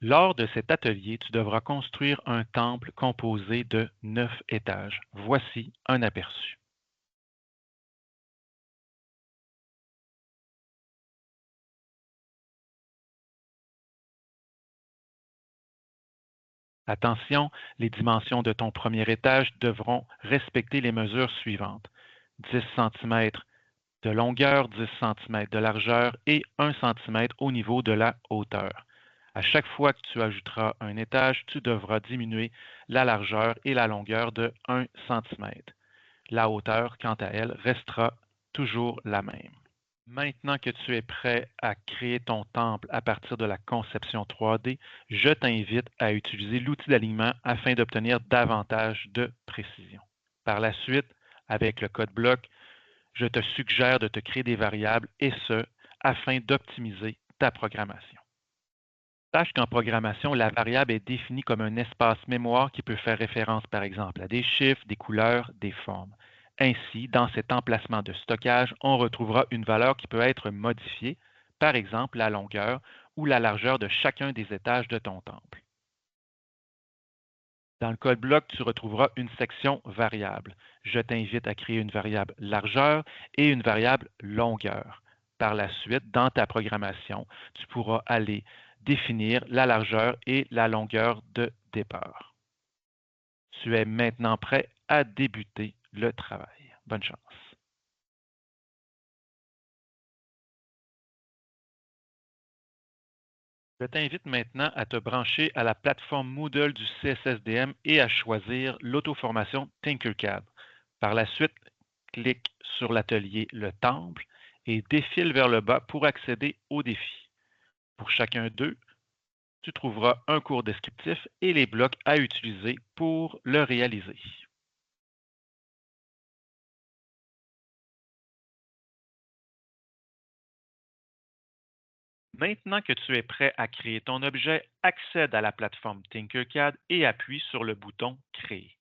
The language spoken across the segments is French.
Lors de cet atelier, tu devras construire un temple composé de 9 étages. Voici un aperçu. Attention, les dimensions de ton premier étage devront respecter les mesures suivantes. 10 centimètres de longueur, 10 centimètres de largeur et 1 centimètre au niveau de la hauteur. À chaque fois que tu ajouteras un étage, tu devras diminuer la largeur et la longueur de 1 centimètre. La hauteur, quant à elle, restera toujours la même. Maintenant que tu es prêt à créer ton temple à partir de la conception 3D, je t'invite à utiliser l'outil d'alignement afin d'obtenir davantage de précision. Par la suite, avec le code bloc, je te suggère de te créer des variables et ce, afin d'optimiser ta programmation. Sache qu'en programmation, la variable est définie comme un espace mémoire qui peut faire référence par exemple à des chiffres, des couleurs, des formes. Ainsi, dans cet emplacement de stockage, on retrouvera une valeur qui peut être modifiée, par exemple la longueur ou la largeur de chacun des étages de ton temple. Dans le code bloc, tu retrouveras une section variable. Je t'invite à créer une variable largeur et une variable longueur. Par la suite, dans ta programmation, tu pourras aller définir la largeur et la longueur de départ. Tu es maintenant prêt à débuter le travail. Bonne chance. Je t'invite maintenant à te brancher à la plateforme Moodle du CSSDM et à choisir l'auto-formation Tinkercad. Par la suite, clique sur l'atelier Le Temple et défile vers le bas pour accéder aux défis. Pour chacun d'eux, tu trouveras un cours descriptif et les blocs à utiliser pour le réaliser. Maintenant que tu es prêt à créer ton objet, accède à la plateforme Tinkercad et appuie sur le bouton Créer.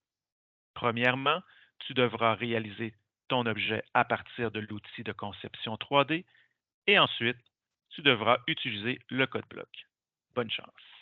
Premièrement, tu devras réaliser ton objet à partir de l'outil de conception 3D et ensuite, tu devras utiliser le code bloc. Bonne chance.